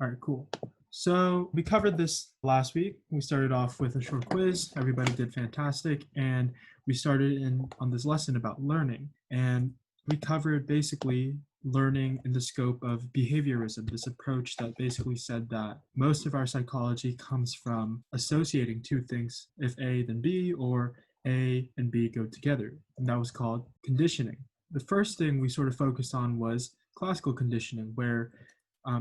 All right, cool. So we covered this last week. We started off with a short quiz. Everybody did fantastic. And we started on this lesson about learning. And we covered basically learning in the scope of behaviorism, this approach that basically said that most of our psychology comes from associating two things, if A, then B, or A and B go together. And that was called conditioning. The first thing we sort of focused on was classical conditioning, where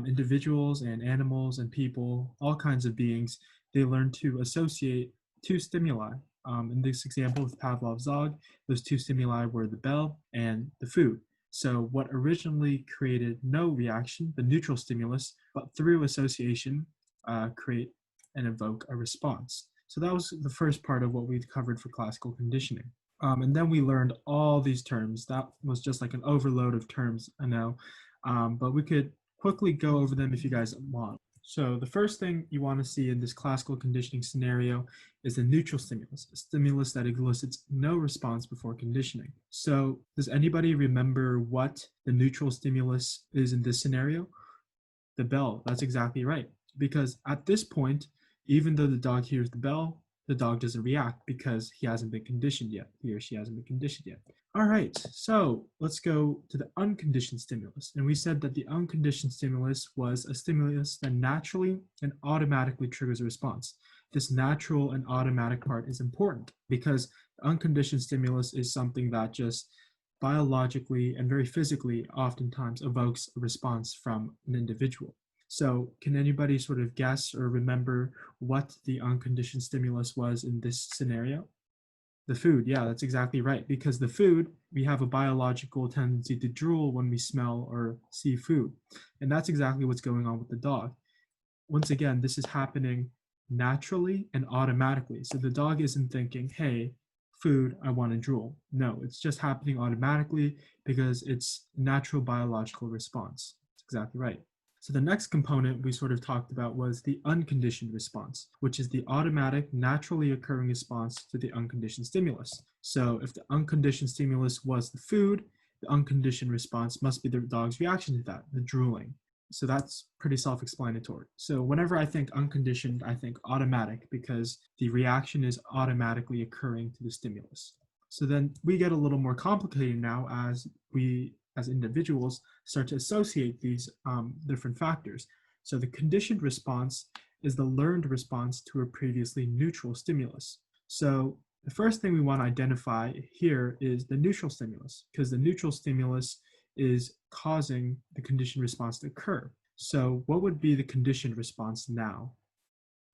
individuals and animals and people, all kinds of beings, they learn to associate two stimuli. In this example with Pavlov's dog, those two stimuli were the bell and the food. So what originally created no reaction, the neutral stimulus, but through association, create and evoke a response. So that was the first part of what we covered for classical conditioning. And then we learned all these terms. That was just like an overload of terms, I know. But we could quickly go over them if you guys want. So the first thing you want to see in this classical conditioning scenario is the neutral stimulus, a stimulus that elicits no response before conditioning. So does anybody remember what the neutral stimulus is in this scenario? The bell. That's exactly right. Because at this point, even though the dog hears the bell, the dog doesn't react because he hasn't been conditioned yet. He or she hasn't been conditioned yet. All right, so let's go to the unconditioned stimulus. And we said that the unconditioned stimulus was a stimulus that naturally and automatically triggers a response. This natural and automatic part is important because the unconditioned stimulus is something that just biologically and very physically oftentimes evokes a response from an individual. So can anybody sort of guess or remember what the unconditioned stimulus was in this scenario? The food, yeah, that's exactly right. Because the food, we have a biological tendency to drool when we smell or see food. And that's exactly what's going on with the dog. Once again, this is happening naturally and automatically. So the dog isn't thinking, hey, food, I want to drool. No, it's just happening automatically because it's natural biological response. That's exactly right. So the next component we sort of talked about was the unconditioned response, which is the automatic, naturally occurring response to the unconditioned stimulus. So if the unconditioned stimulus was the food, the unconditioned response must be the dog's reaction to that, the drooling. So that's pretty self-explanatory. So whenever I think unconditioned, I think automatic because the reaction is automatically occurring to the stimulus. So then we get a little more complicated now as we, as individuals, start to associate these different factors. So the conditioned response is the learned response to a previously neutral stimulus. So the first thing we want to identify here is the neutral stimulus, because the neutral stimulus is causing the conditioned response to occur. So what would be the conditioned response now?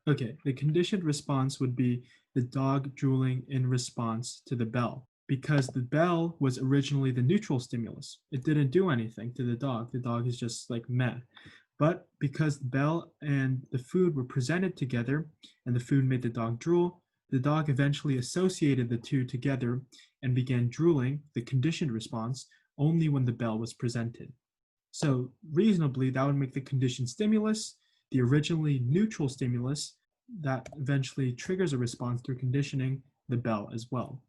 Okay, the conditioned response would be the dog drooling in response to the bell, because the bell was originally the neutral stimulus. It didn't do anything to the dog. The dog is just like meh. But because the bell and the food were presented together and the food made the dog drool, the dog eventually associated the two together and began drooling, the conditioned response, only when the bell was presented. So reasonably, that would make the conditioned stimulus the originally neutral stimulus that eventually triggers a response through conditioning, the bell as well.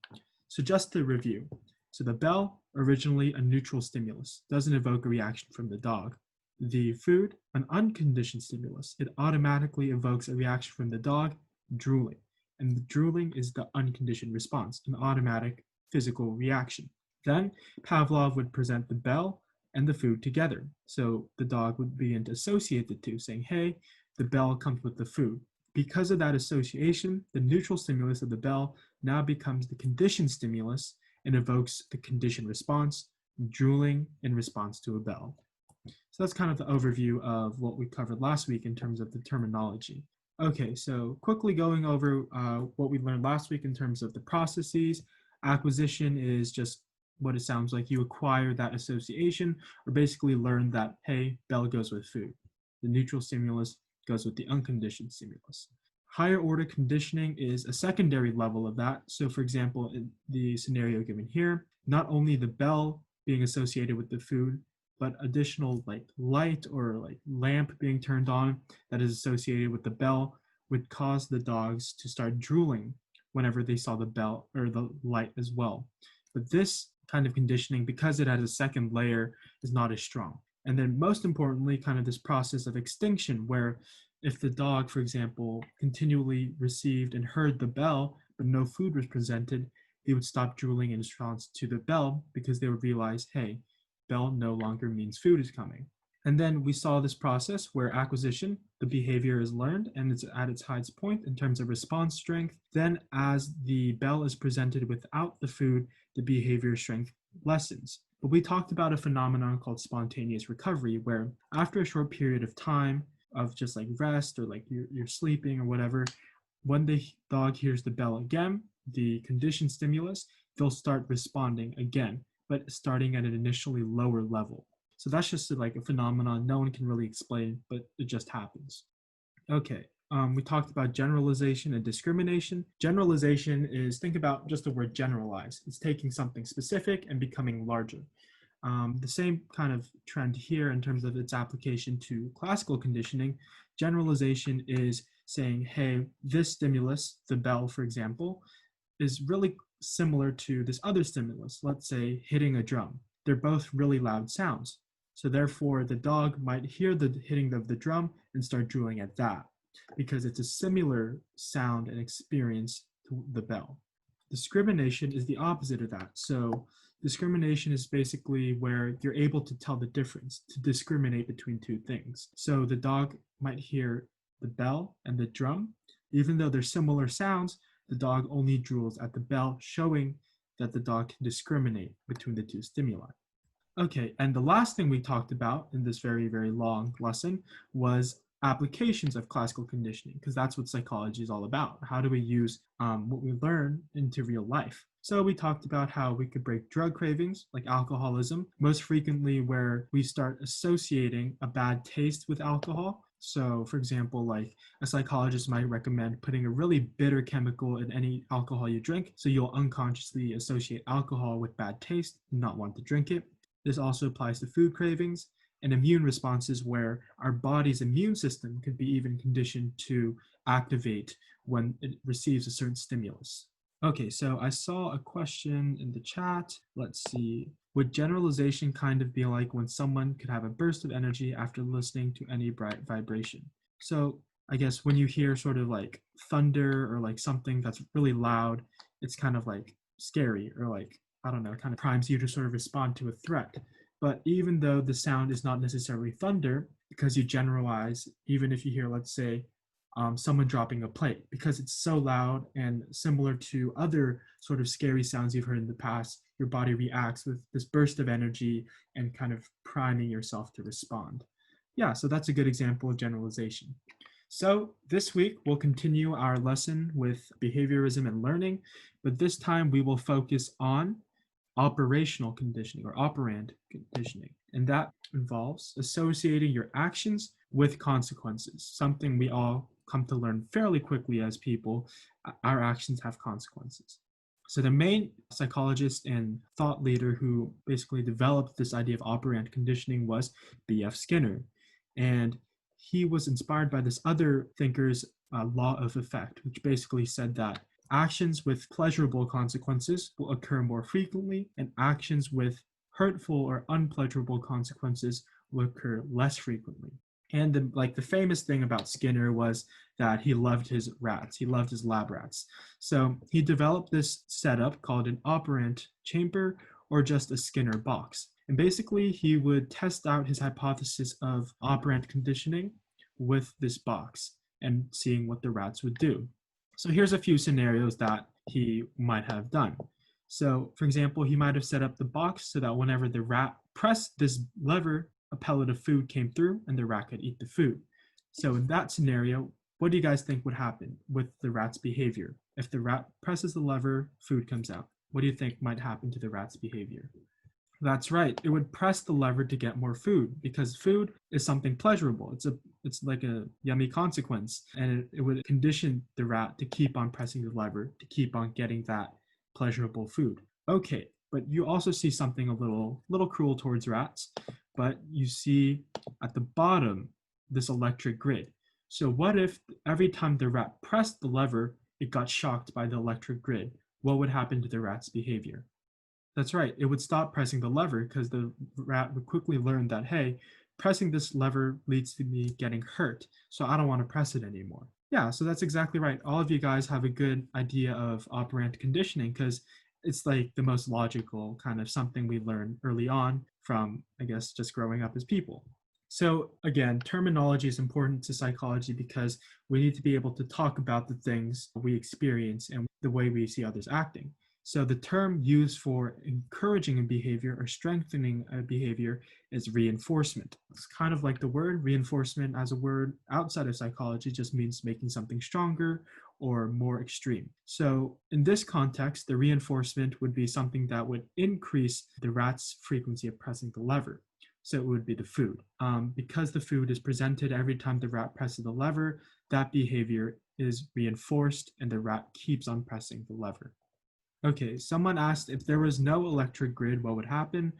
So just to review, so the bell, originally a neutral stimulus, doesn't evoke a reaction from the dog. The food, an unconditioned stimulus, it automatically evokes a reaction from the dog, drooling. And the drooling is the unconditioned response, an automatic physical reaction. Then Pavlov would present the bell and the food together. So the dog would begin to associate the two, saying, hey, the bell comes with the food. Because of that association, the neutral stimulus of the bell now becomes the conditioned stimulus and evokes the conditioned response, drooling in response to a bell. So that's kind of the overview of what we covered last week in terms of the terminology. Okay, so quickly going over what we learned last week in terms of the processes. Acquisition is just what it sounds like. You acquire that association or basically learn that, hey, bell goes with food. The neutral stimulus goes with the unconditioned stimulus. Higher order conditioning is a secondary level of that. So for example, in the scenario given here, not only the bell being associated with the food, but additional like light or like lamp being turned on that is associated with the bell would cause the dogs to start drooling whenever they saw the bell or the light as well. But this kind of conditioning, because it has a second layer, is not as strong. And then most importantly, kind of this process of extinction, where if the dog, for example, continually received and heard the bell, but no food was presented, they would stop drooling in response to the bell because they would realize, hey, bell no longer means food is coming. And then we saw this process where acquisition, the behavior is learned and it's at its highest point in terms of response strength. Then, as the bell is presented without the food, the behavior strength lessens. But we talked about a phenomenon called spontaneous recovery, where after a short period of time of just like rest or like you're sleeping or whatever, when the dog hears the bell again, the conditioned stimulus, they'll start responding again, but starting at an initially lower level. So that's just like a phenomenon no one can really explain, but it just happens. Okay, we talked about generalization and discrimination. Generalization is, think about just the word generalize. It's taking something specific and becoming larger. The same kind of trend here in terms of its application to classical conditioning. Generalization is saying, hey, this stimulus, the bell, for example, is really similar to this other stimulus, let's say hitting a drum. They're both really loud sounds. So therefore, the dog might hear the hitting of the drum and start drooling at that because it's a similar sound and experience to the bell. Discrimination is the opposite of that. So discrimination is basically where you're able to tell the difference, to discriminate between two things. So the dog might hear the bell and the drum. Even though they're similar sounds, the dog only drools at the bell, showing that the dog can discriminate between the two stimuli. Okay, and the last thing we talked about in this very, very long lesson was applications of classical conditioning, because that's what psychology is all about. How do we use what we learn into real life? So we talked about how we could break drug cravings, like alcoholism, most frequently where we start associating a bad taste with alcohol. So, for example, like a psychologist might recommend putting a really bitter chemical in any alcohol you drink, so you'll unconsciously associate alcohol with bad taste and not want to drink it. This also applies to food cravings and immune responses, where our body's immune system could be even conditioned to activate when it receives a certain stimulus. Okay, so I saw a question in the chat. Let's see. Would generalization kind of be like when someone could have a burst of energy after listening to any bright vibration? So I guess when you hear sort of like thunder or like something that's really loud, it's kind of like scary, or like, I don't know, it kind of primes you to sort of respond to a threat. But even though the sound is not necessarily thunder, because you generalize, even if you hear, let's say, someone dropping a plate, because it's so loud and similar to other sort of scary sounds you've heard in the past, your body reacts with this burst of energy and kind of priming yourself to respond. Yeah, so that's a good example of generalization. So this week, we'll continue our lesson with behaviorism and learning, but this time we will focus on operational conditioning or operand conditioning. And that involves associating your actions with consequences, something we all come to learn fairly quickly as people. Our actions have consequences. So the main psychologist and thought leader who basically developed this idea of operant conditioning was B.F. Skinner. And he was inspired by this other thinker's law of effect, which basically said that actions with pleasurable consequences will occur more frequently, and actions with hurtful or unpleasurable consequences will occur less frequently. And the famous thing about Skinner was that he loved his rats. He loved his lab rats. So he developed this setup called an operant chamber, or just a Skinner box. And basically, he would test out his hypothesis of operant conditioning with this box and seeing what the rats would do. So here's a few scenarios that he might have done. So, for example, he might have set up the box so that whenever the rat pressed this lever, a pellet of food came through and the rat could eat the food. So in that scenario, what do you guys think would happen with the rat's behavior? If the rat presses the lever, food comes out. What do you think might happen to the rat's behavior? That's right. It would press the lever to get more food, because food is something pleasurable. It's like a yummy consequence, and it would condition the rat to keep on pressing the lever to keep on getting that pleasurable food. Okay, but you also see something a little cruel towards rats, but you see at the bottom this electric grid. So what if every time the rat pressed the lever, it got shocked by the electric grid? What would happen to the rat's behavior? That's right. It would stop pressing the lever because the rat would quickly learn that, hey, pressing this lever leads to me getting hurt. So I don't want to press it anymore. Yeah, so that's exactly right. All of you guys have a good idea of operant conditioning because it's like the most logical kind of something we learn early on from, I guess, just growing up as people. So again, terminology is important to psychology because we need to be able to talk about the things we experience and the way we see others acting. So the term used for encouraging a behavior or strengthening a behavior is reinforcement. It's kind of like the word reinforcement as a word outside of psychology just means making something stronger or more extreme. So in this context, the reinforcement would be something that would increase the rat's frequency of pressing the lever. So it would be the food. Because the food is presented every time the rat presses the lever, that behavior is reinforced and the rat keeps on pressing the lever. Okay, someone asked if there was no electric grid, what would happen?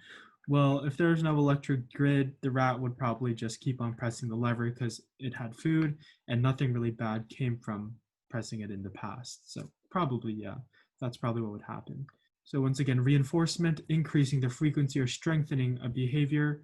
Well, if there was no electric grid, the rat would probably just keep on pressing the lever because it had food and nothing really bad came from pressing it in the past. So probably, yeah, that's probably what would happen. So once again, reinforcement, increasing the frequency or strengthening a behavior.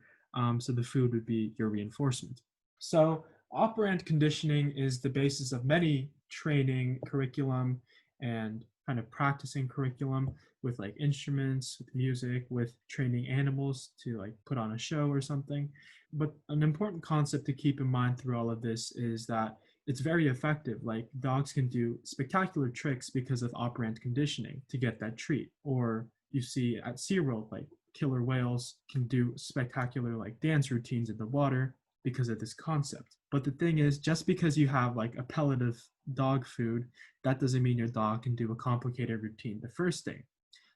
So the food would be your reinforcement. So operant conditioning is the basis of many training curriculum and kind of practicing curriculum with like instruments, with music, with training animals to like put on a show or something. But an important concept to keep in mind through all of this is that it's very effective. Like dogs can do spectacular tricks because of operant conditioning to get that treat. Or you see at SeaWorld, like killer whales can do spectacular like dance routines in the water because of this concept. But the thing is, just because you have like a pellet of dog food, that doesn't mean your dog can do a complicated routine the first day.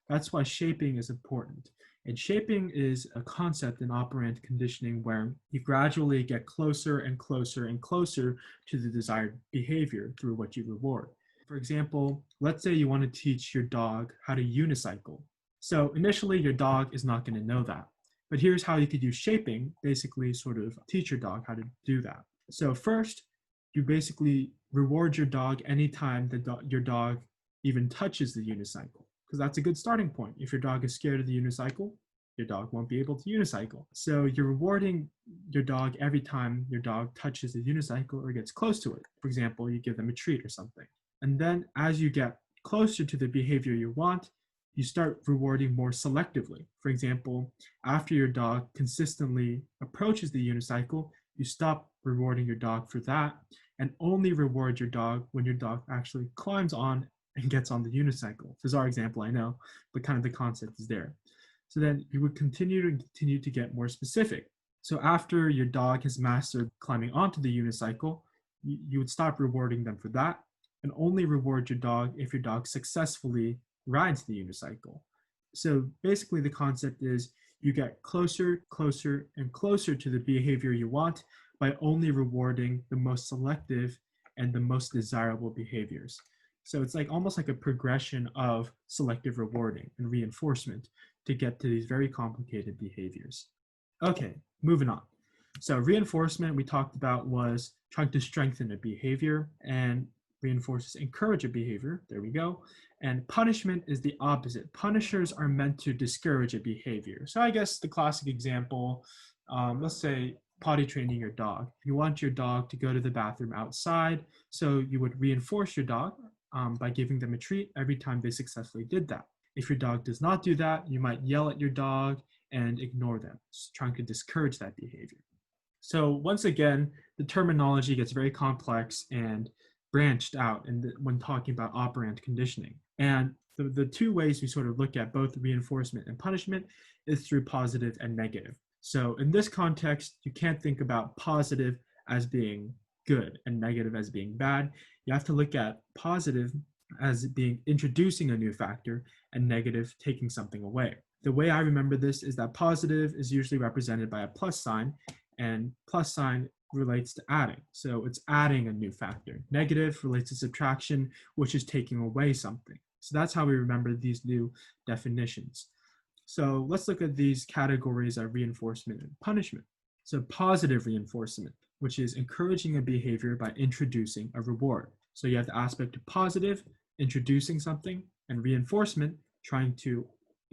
That's why shaping is important. And shaping is a concept in operant conditioning where you gradually get closer and closer and closer to the desired behavior through what you reward. For example, let's say you want to teach your dog how to unicycle. So initially, your dog is not going to know that. But here's how you could use shaping, basically sort of teach your dog how to do that. So first, you basically reward your dog anytime your dog even touches the unicycle, because that's a good starting point. If your dog is scared of the unicycle, your dog won't be able to unicycle. So you're rewarding your dog every time your dog touches the unicycle or gets close to it. For example, you give them a treat or something. And then as you get closer to the behavior you want, you start rewarding more selectively. For example, after your dog consistently approaches the unicycle, you stop rewarding your dog for that and only reward your dog when your dog actually climbs on and gets on the unicycle. This is our example, I know, but kind of the concept is there. So then you would continue to get more specific. So after your dog has mastered climbing onto the unicycle, you would stop rewarding them for that and only reward your dog if your dog successfully rides the unicycle. So basically the concept is you get closer, closer, and closer to the behavior you want by only rewarding the most selective and the most desirable behaviors. So it's like almost like a progression of selective rewarding and reinforcement to get to these very complicated behaviors. Okay, moving on. So reinforcement we talked about was trying to strengthen a behavior, and reinforces encourage a behavior. There we go. And punishment is the opposite. Punishers are meant to discourage a behavior. So I guess the classic example, let's say potty training your dog. You want your dog to go to the bathroom outside, so you would reinforce your dog by giving them a treat every time they successfully did that. If your dog does not do that, you might yell at your dog and ignore them, trying to discourage that behavior. So once again, the terminology gets very complex and branched out when talking about operant conditioning. And the two ways we sort of look at both reinforcement and punishment is through positive and negative. So in this context, you can't think about positive as being good and negative as being bad. You have to look at positive as being introducing a new factor and negative taking something away. The way I remember this is that positive is usually represented by a plus sign, and plus sign relates to adding. So it's adding a new factor. Negative relates to subtraction, which is taking away something. So that's how we remember these new definitions. So let's look at these categories of reinforcement and punishment. So positive reinforcement, which is encouraging a behavior by introducing a reward. So you have the aspect of positive, introducing something, and reinforcement, trying to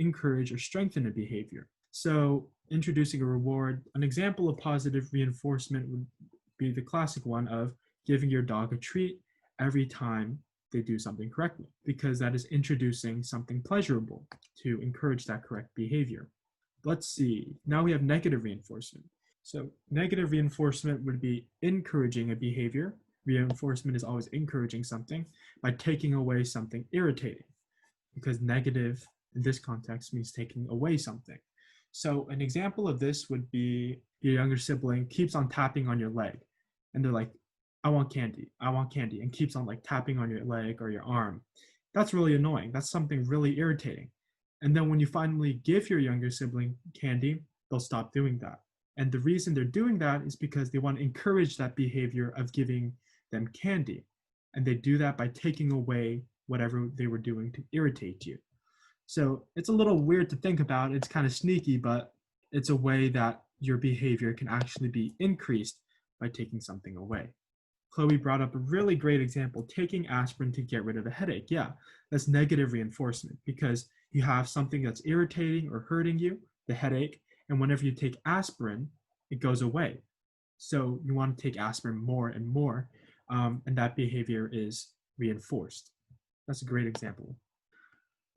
encourage or strengthen a behavior. So introducing a reward, an example of positive reinforcement would be the classic one of giving your dog a treat every time they do something correctly, because that is introducing something pleasurable to encourage that correct behavior. Let's see, now we have negative reinforcement. So negative reinforcement would be encouraging a behavior. Reinforcement is always encouraging something by taking away something irritating, because negative in this context means taking away something. So an example of this would be your younger sibling keeps on tapping on your leg and they're like, I want candy, and keeps on like tapping on your leg or your arm. That's really annoying. That's something really irritating. And then when you finally give your younger sibling candy, they'll stop doing that. And the reason they're doing that is because they want to encourage that behavior of giving them candy. And they do that by taking away whatever they were doing to irritate you. So it's a little weird to think about. It's kind of sneaky, but it's a way that your behavior can actually be increased by taking something away. Chloe brought up a really great example, taking aspirin to get rid of a headache. Yeah, that's negative reinforcement because you have something that's irritating or hurting you, the headache, and whenever you take aspirin, it goes away. So you want to take aspirin more and more, and that behavior is reinforced. That's a great example.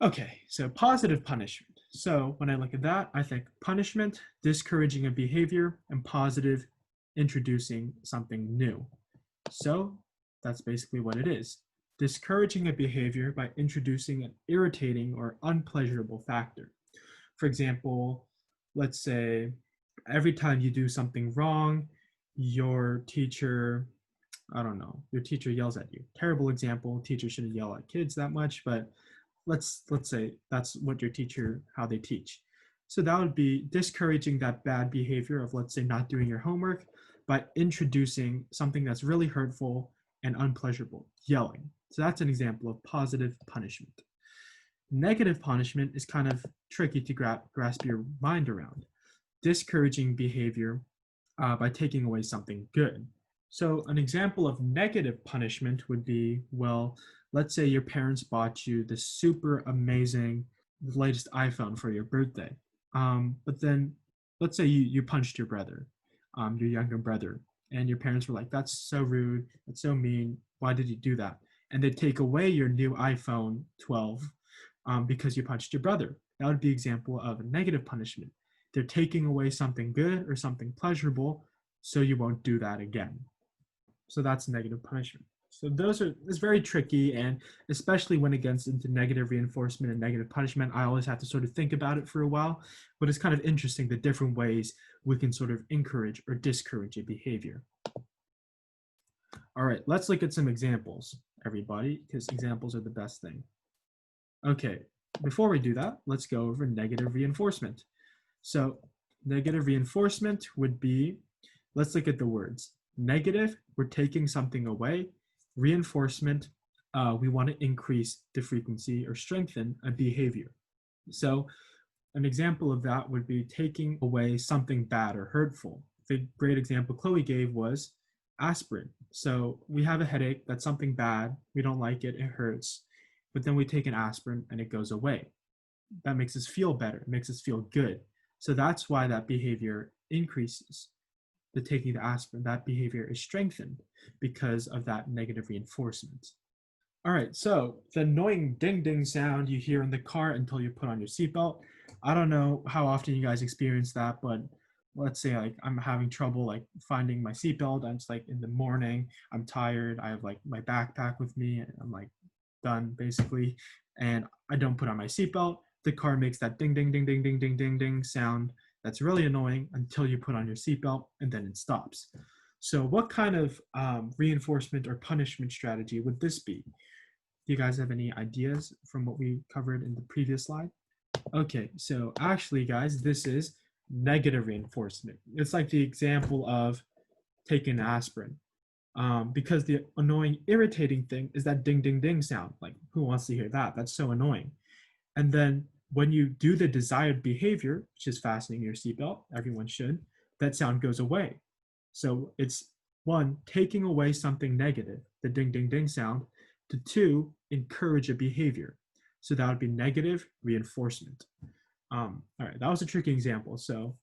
Okay, so positive punishment. So when I look at that, I think punishment, discouraging a behavior, and positive, introducing something new. So that's basically what it is. Discouraging a behavior by introducing an irritating or unpleasurable factor. For example, let's say every time you do something wrong, your teacher, I don't know, your teacher yells at you. Terrible example, teachers shouldn't yell at kids that much, but let's say that's what your teacher, how they teach. So that would be discouraging that bad behavior of, let's say, not doing your homework by introducing something that's really hurtful and unpleasurable, yelling. So that's an example of positive punishment. Negative punishment is kind of tricky to grasp your mind around. Discouraging behavior by taking away something good. So an example of negative punishment would be, well, let's say your parents bought you the super amazing, the latest iPhone for your birthday. But then let's say you punched your brother, your younger brother, and your parents were like, that's so rude, that's so mean, why did you do that? And they take away your new iPhone 12 because you punched your brother. That would be an example of a negative punishment. They're taking away something good or something pleasurable so you won't do that again. So that's negative punishment. So it's very tricky, and especially when it gets into negative reinforcement and negative punishment, I always have to sort of think about it for a while, but it's kind of interesting the different ways we can sort of encourage or discourage a behavior. All right, let's look at some examples, everybody, because examples are the best thing. Okay, before we do that, let's go over negative reinforcement. So negative reinforcement would be, let's look at the words. Negative, we're taking something away. Reinforcement, we want to increase the frequency or strengthen a behavior. So an example of that would be taking away something bad or hurtful. The great example Chloe gave was aspirin. So we have a headache, that's something bad, we don't like it, it hurts, but then we take an aspirin and it goes away. That makes us feel better, it makes us feel good. So that's why that behavior increases. The taking the aspirin, that behavior is strengthened because of that negative reinforcement. All right, so the annoying ding ding sound you hear in the car until you put on your seatbelt. I don't know how often you guys experience that, but let's say like I'm having trouble like finding my seatbelt. And it's like in the morning, I'm tired. I have like my backpack with me and I'm like done basically. And I don't put on my seatbelt. The car makes that ding ding ding ding ding ding ding ding sound. That's really annoying until you put on your seatbelt and then it stops. So what kind of reinforcement or punishment strategy would this be? Do you guys have any ideas from what we covered in the previous slide? Okay, so actually guys, this is negative reinforcement. It's like the example of taking aspirin. Because the annoying, irritating thing is that ding, ding, ding sound. Like, who wants to hear that? That's so annoying. And then when you do the desired behavior, which is fastening your seatbelt, everyone should, that sound goes away. So it's one, taking away something negative, the ding, ding, ding sound, to two, encourage a behavior. So that would be negative reinforcement. All right, that was a tricky example. So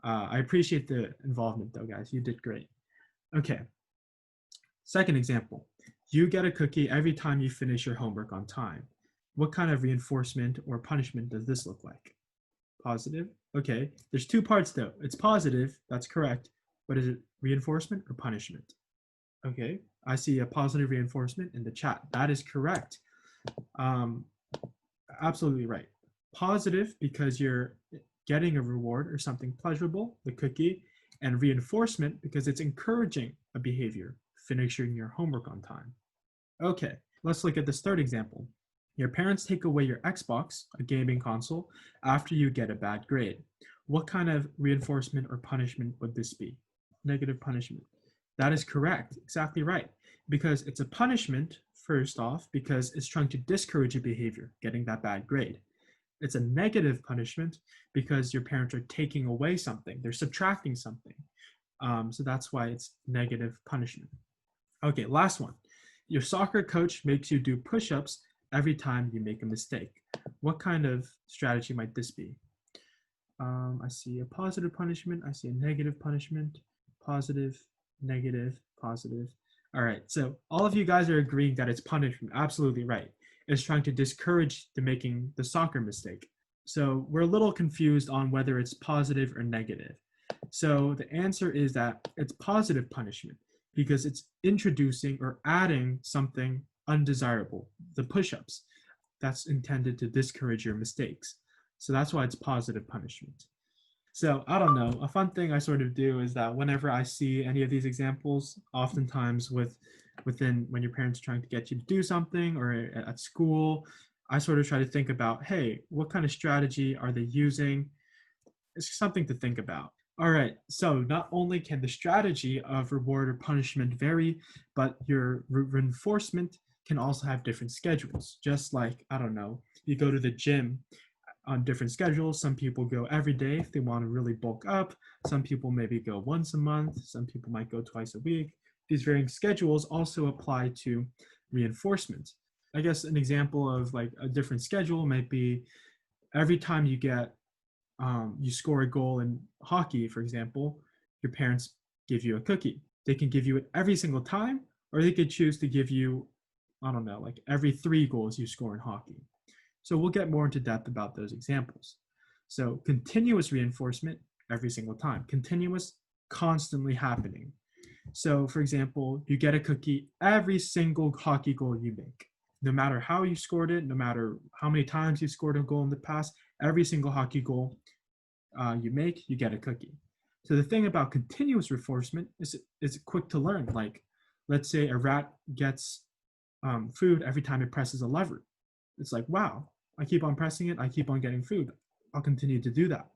I appreciate the involvement though, guys. You did great. Okay, second example. You get a cookie every time you finish your homework on time. What kind of reinforcement or punishment does this look like? Positive? Okay, there's two parts though. It's positive, that's correct, but is it reinforcement or punishment? Okay, I see a positive reinforcement in the chat. That is correct. Absolutely right. Positive because you're getting a reward or something pleasurable, the cookie, and reinforcement because it's encouraging a behavior, finishing your homework on time. Okay, let's look at this third example. Your parents take away your Xbox, a gaming console, after you get a bad grade. What kind of reinforcement or punishment would this be? Negative punishment. That is correct, exactly right. Because it's a punishment, first off, because it's trying to discourage a behavior, getting that bad grade. It's a negative punishment because your parents are taking away something, they're subtracting something. So that's why it's negative punishment. Okay, last one. Your soccer coach makes you do push-ups every time you make a mistake. What kind of strategy might this be? I see a positive punishment. I see a negative punishment. Positive, negative, positive. All right, so all of you guys are agreeing that it's punishment. Absolutely right. It's trying to discourage the making the soccer mistake. So we're a little confused on whether it's positive or negative. So the answer is that it's positive punishment because it's introducing or adding something undesirable, the push-ups. That's intended to discourage your mistakes. So that's why it's positive punishment. So I don't know, a fun thing I sort of do is that whenever I see any of these examples, oftentimes within when your parents are trying to get you to do something or at school, I sort of try to think about, hey, what kind of strategy are they using? It's something to think about. All right, so not only can the strategy of reward or punishment vary, but your reinforcement can also have different schedules. Just like, I don't know, you go to the gym on different schedules. Some people go every day if they want to really bulk up. Some people maybe go once a month. Some people might go twice a week. These varying schedules also apply to reinforcement. I guess an example of like a different schedule might be every time you score a goal in hockey, for example, your parents give you a cookie. They can give you it every single time, or they could choose to give you, I don't know, like every 3 goals you score in hockey. So we'll get more into depth about those examples. So continuous reinforcement every single time, continuous, constantly happening. So for example, you get a cookie every single hockey goal you make. No matter how you scored it, no matter how many times you scored a goal in the past, every single hockey goal you make, you get a cookie. So the thing about continuous reinforcement is quick to learn. Like, let's say a rat gets food every time it presses a lever. It's like, wow, I keep on pressing it, I keep on getting food. I'll continue to do that.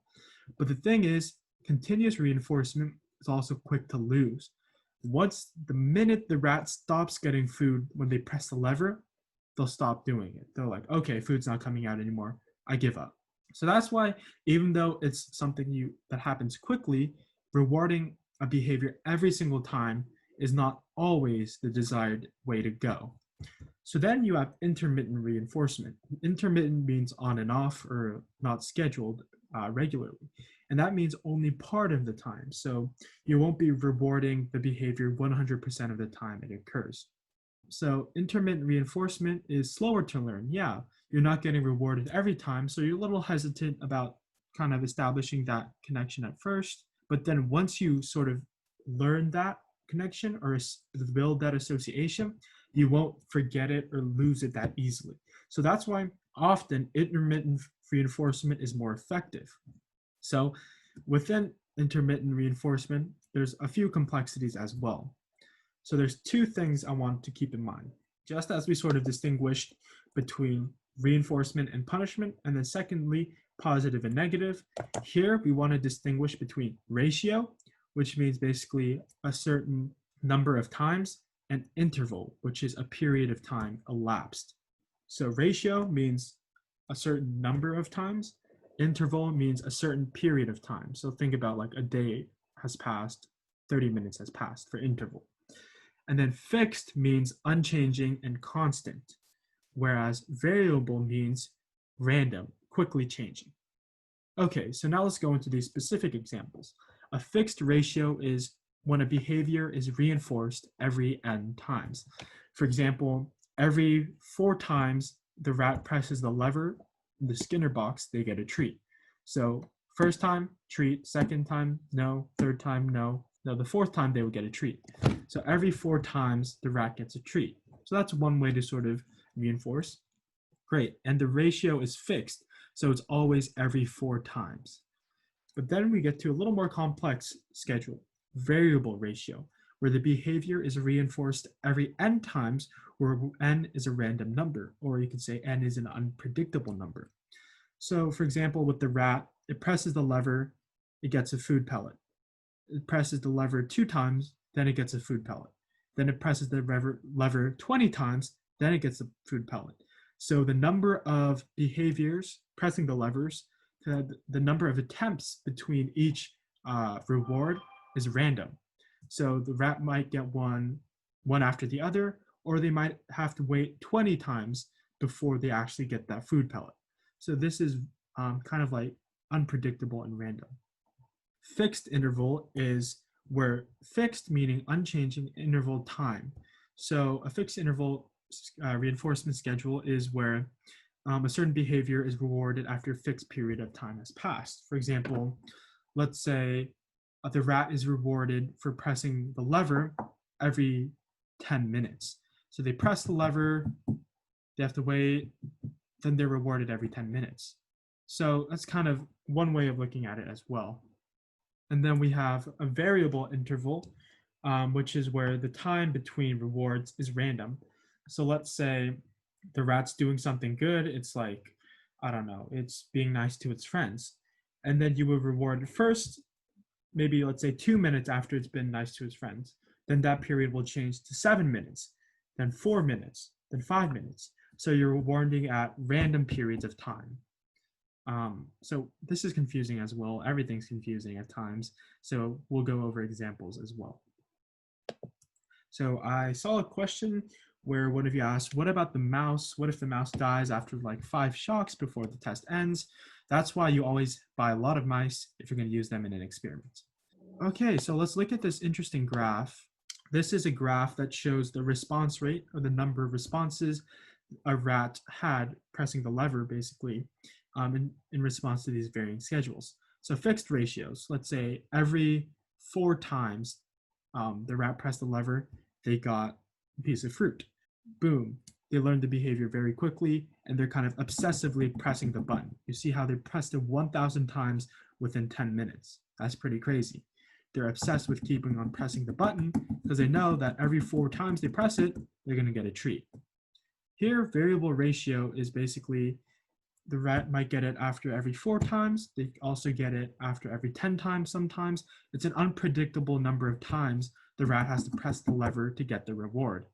But the thing is, continuous reinforcement is also quick to lose. The minute the rat stops getting food when they press the lever, they'll stop doing it. They're like, okay, food's not coming out anymore. I give up. So that's why, even though it's something that happens quickly, rewarding a behavior every single time is not always the desired way to go. So then you have intermittent reinforcement. Intermittent means on and off or not scheduled regularly. And that means only part of the time. So you won't be rewarding the behavior 100% of the time it occurs. So intermittent reinforcement is slower to learn. Yeah, you're not getting rewarded every time. So you're a little hesitant about kind of establishing that connection at first. But then once you sort of learn that connection or build that association, you won't forget it or lose it that easily. So that's why often intermittent reinforcement is more effective. So within intermittent reinforcement, there's a few complexities as well. So there's 2 things I want to keep in mind. Just as we sort of distinguished between reinforcement and punishment, and then secondly, positive and negative, here we want to distinguish between ratio, which means basically a certain number of times, and interval, which is a period of time elapsed. So ratio means a certain number of times. Interval means a certain period of time. So think about like a day has passed, 30 minutes has passed for interval. And then fixed means unchanging and constant. whereas variable means random, quickly changing. Okay, so now let's go into these specific examples. A fixed ratio is when a behavior is reinforced every n times. For example, every 4 times the rat presses the lever in the Skinner box, they get a treat. So first time, treat, second time, no, third time, no. No, the fourth time they would get a treat. So every 4 times the rat gets a treat. So that's one way to sort of reinforce. Great, and the ratio is fixed, so it's always every 4 times. But then we get to a little more complex schedule, variable ratio, where the behavior is reinforced every n times, where n is a random number, or you could say n is an unpredictable number. So for example, with the rat, it presses the lever, it gets a food pellet. It presses the lever 2 times, then it gets a food pellet. Then it presses the lever 20 times, then it gets a food pellet. So the number of behaviors pressing the levers, the number of attempts between each reward is random. So the rat might get one after the other, or they might have to wait 20 times before they actually get that food pellet. So this is kind of like unpredictable and random. Fixed interval is where fixed meaning unchanging interval time. So a fixed interval reinforcement schedule is where a certain behavior is rewarded after a fixed period of time has passed. For example, let's say the rat is rewarded for pressing the lever every 10 minutes. So they press the lever, they have to wait, then they're rewarded every 10 minutes. So that's kind of one way of looking at it as well. And then we have a variable interval, which is where the time between rewards is random. So let's say the rat's doing something good. It's like, I don't know, it's being nice to its friends. And then you would reward first, maybe let's say 2 minutes after it's been nice to its friends. Then that period will change to 7 minutes, then 4 minutes, then 5 minutes. So you're rewarding at random periods of time. So this is confusing as well. Everything's confusing at times. So we'll go over examples as well. So I saw a question where one of you asked, what about the mouse? What if the mouse dies after like 5 shocks before the test ends? That's why you always buy a lot of mice if you're going to use them in an experiment. Okay, so let's look at this interesting graph. This is a graph that shows the response rate, or the number of responses a rat had pressing the lever, basically, in response to these varying schedules. So fixed ratios, let's say every 4 times the rat pressed the lever, they got a piece of fruit. Boom, they learned the behavior very quickly, and they're kind of obsessively pressing the button. You see how they pressed it 1,000 times within 10 minutes. That's pretty crazy. They're obsessed with keeping on pressing the button because they know that every 4 times they press it, they're going to get a treat. Here, variable ratio is basically the rat might get it after every 4 times. They also get it after every 10 times sometimes. It's an unpredictable number of times the rat has to press the lever to get the reward.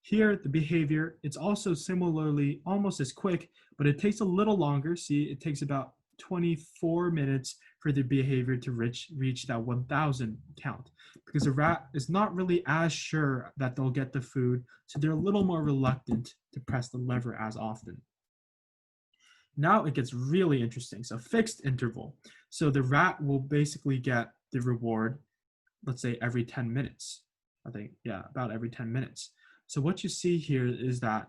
Here, the behavior, it's also similarly almost as quick, but it takes a little longer. See, it takes about 24 minutes for the behavior to reach that 1,000 count, because the rat is not really as sure that they'll get the food, so they're a little more reluctant to press the lever as often. Now it gets really interesting. So fixed interval. So the rat will basically get the reward, let's say every 10 minutes. I think, yeah, about every 10 minutes. So what you see here is that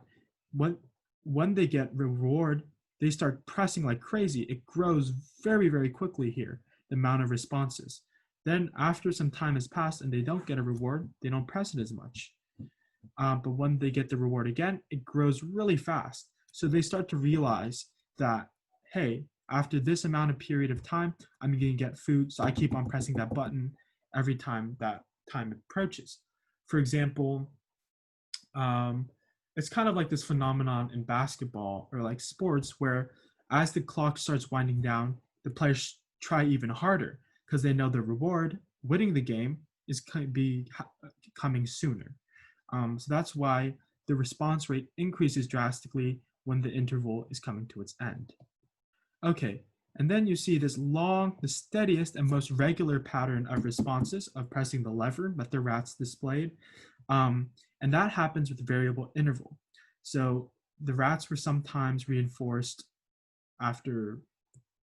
when they get reward, they start pressing like crazy. It grows very, very quickly here, the amount of responses. Then after some time has passed and they don't get a reward, they don't press it as much. But when they get the reward again, it grows really fast. So they start to realize that, hey, after this amount of period of time, I'm going to get food. So I keep on pressing that button every time that time approaches. For example, it's kind of like this phenomenon in basketball or like sports where as the clock starts winding down, the players try even harder because they know the reward, winning the game, is coming sooner. So that's why the response rate increases drastically when the interval is coming to its end. Okay, and then you see this long, the steadiest and most regular pattern of responses of pressing the lever that the rats displayed. And that happens with variable interval. So the rats were sometimes reinforced after,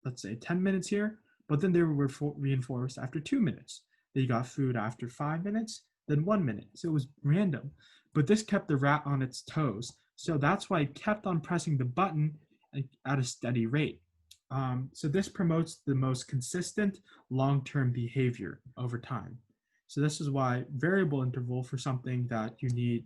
let's say, 10 minutes here, but then they were reinforced after 2 minutes. They got food after 5 minutes, then 1 minute. So it was random. But this kept the rat on its toes. So that's why it kept on pressing the button at a steady rate. So this promotes the most consistent long-term behavior over time. So this is why variable interval for something that you need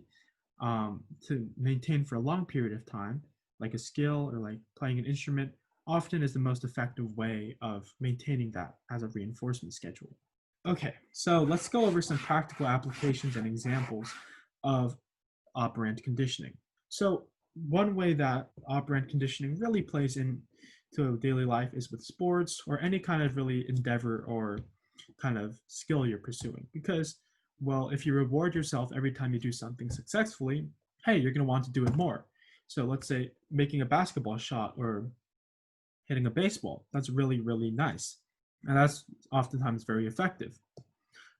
to maintain for a long period of time, like a skill or like playing an instrument, often is the most effective way of maintaining that as a reinforcement schedule. Okay, so let's go over some practical applications and examples of operant conditioning. So one way that operant conditioning really plays into daily life is with sports or any kind of really endeavor or kind of skill you're pursuing. Because, well, if you reward yourself every time you do something successfully, hey, you're going to want to do it more. So let's say making a basketball shot or hitting a baseball. That's really, really nice. And that's oftentimes very effective.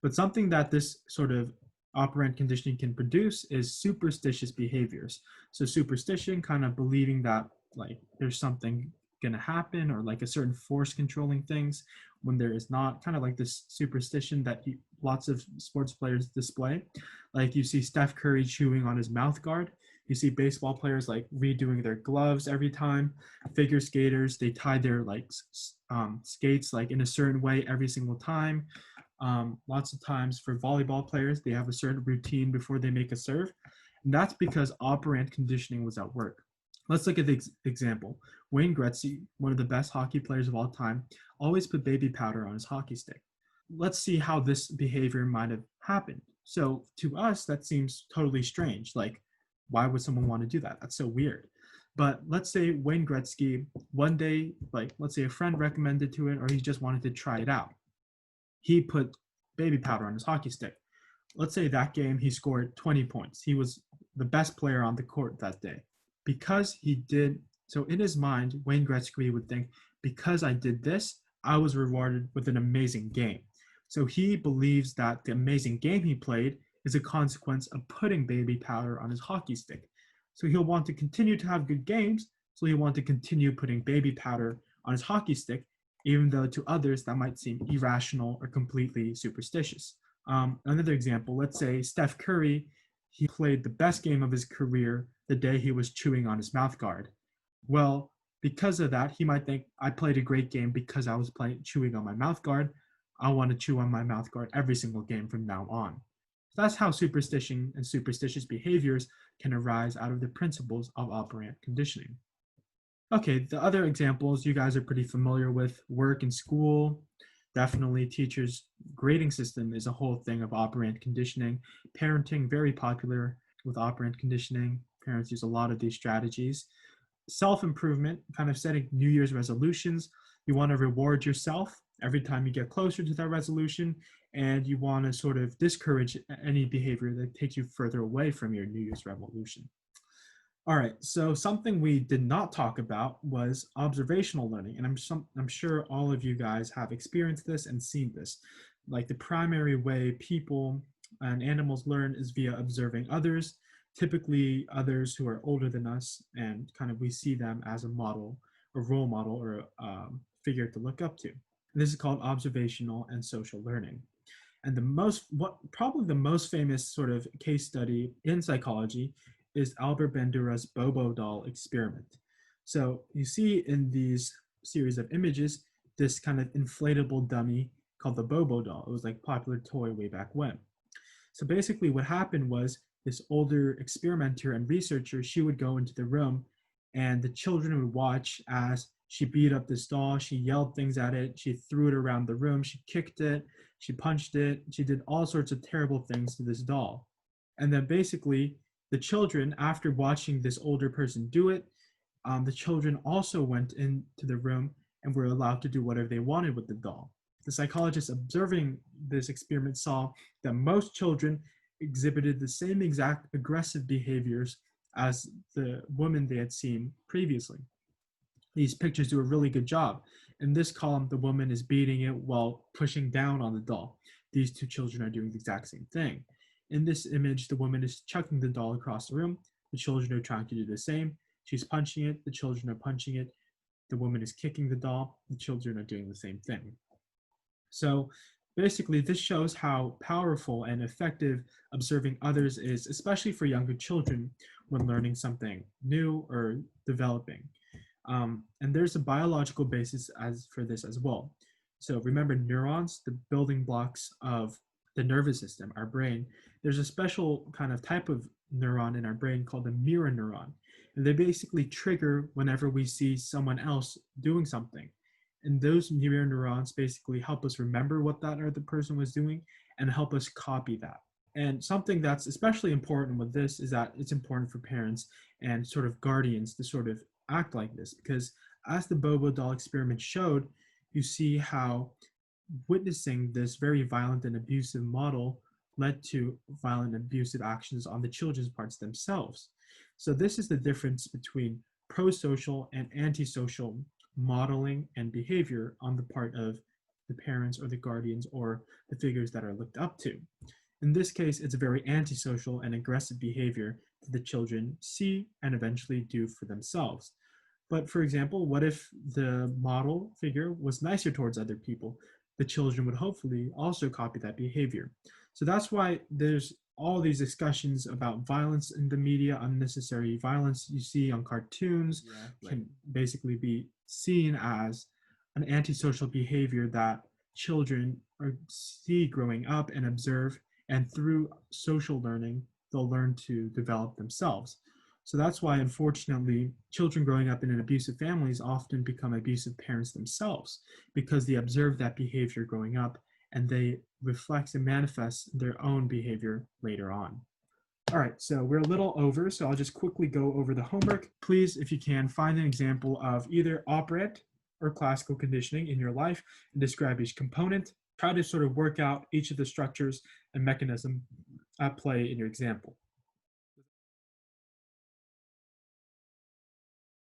But something that this sort of operant conditioning can produce is superstitious behaviors. So superstition, kind of believing that like there's something going to happen or like a certain force controlling things when there is not, kind of like this superstition that lots of sports players display. Like you see Steph Curry chewing on his mouth guard. You see baseball players like redoing their gloves every time. Figure skaters, they tie their like skates like in a certain way every single time. Lots of times for volleyball players, they have a certain routine before they make a serve. And that's because operant conditioning was at work. Let's look at the example. Wayne Gretzky, one of the best hockey players of all time, always put baby powder on his hockey stick. Let's see how this behavior might have happened. So to us, that seems totally strange. Like, why would someone want to do that? That's so weird. But let's say Wayne Gretzky, one day, like, let's say a friend recommended to it, or he just wanted to try it out. He put baby powder on his hockey stick. Let's say that game he scored 20 points. He was the best player on the court that day. Because he did, so in his mind, Wayne Gretzky would think, because I did this, I was rewarded with an amazing game. So he believes that the amazing game he played is a consequence of putting baby powder on his hockey stick. So he'll want to continue to have good games, so he'll want to continue putting baby powder on his hockey stick, even though to others that might seem irrational or completely superstitious. Another example, let's say Steph Curry, he played the best game of his career the day he was chewing on his mouth guard. Well, because of that, he might think, I played a great game because I was chewing on my mouth guard. I want to chew on my mouth guard every single game from now on. So that's how superstition and superstitious behaviors can arise out of the principles of operant conditioning. Okay, the other examples you guys are pretty familiar with: work and school. Definitely teachers' grading system is a whole thing of operant conditioning. Parenting, very popular with operant conditioning. Parents use a lot of these strategies. Self-improvement, kind of setting New Year's resolutions. You want to reward yourself every time you get closer to that resolution, and you want to sort of discourage any behavior that takes you further away from your New Year's resolution. All right, so something we did not talk about was observational learning, and I'm sure all of you guys have experienced this and seen this. Like the primary way people and animals learn is via observing others, typically others who are older than us, and kind of we see them as a model, a role model, or a figure to look up to. This is called observational and social learning. And probably the most famous sort of case study in psychology is Albert Bandura's Bobo doll experiment. So you see in these series of images, this kind of inflatable dummy called the Bobo doll. It was like a popular toy way back when. So basically what happened was this older experimenter and researcher, she would go into the room and the children would watch as she beat up this doll, she yelled things at it, she threw it around the room, she kicked it, she punched it, she did all sorts of terrible things to this doll. And then basically the children, after watching this older person do it, the children also went into the room and were allowed to do whatever they wanted with the doll. The psychologist observing this experiment saw that most children exhibited the same exact aggressive behaviors as the woman they had seen previously. These pictures do a really good job. In this column, the woman is beating it while pushing down on the doll. These two children are doing the exact same thing. In this image, the woman is chucking the doll across the room. The children are trying to do the same. She's punching it, the children are punching it. The woman is kicking the doll, the children are doing the same thing. So basically, this shows how powerful and effective observing others is, especially for younger children when learning something new or developing. And there's a biological basis as for this as well. So remember neurons, the building blocks of the nervous system, our brain. There's a special kind of type of neuron in our brain called a mirror neuron. And they basically trigger whenever we see someone else doing something. And those mirror neurons basically help us remember what that other person was doing and help us copy that. And something that's especially important with this is that it's important for parents and sort of guardians to sort of act like this, because as the Bobo doll experiment showed, you see how witnessing this very violent and abusive model led to violent and abusive actions on the children's parts themselves. So this is the difference between pro-social and anti-social modeling and behavior on the part of the parents or the guardians or the figures that are looked up to. In this case, it's a very antisocial and aggressive behavior that the children see and eventually do for themselves. But for example, what if the model figure was nicer towards other people? The children would hopefully also copy that behavior. So that's why there's all these discussions about violence in the media, unnecessary violence you see on cartoons can basically be seen as an antisocial behavior that children see growing up and observe, and through social learning, they'll learn to develop themselves. So that's why, unfortunately, children growing up in abusive families often become abusive parents themselves, because they observe that behavior growing up and they reflect and manifest their own behavior later on. All right, so we're a little over, so I'll just quickly go over the homework. Please, if you can, find an example of either operant or classical conditioning in your life and describe each component. Try to sort of work out each of the structures and mechanism at play in your example.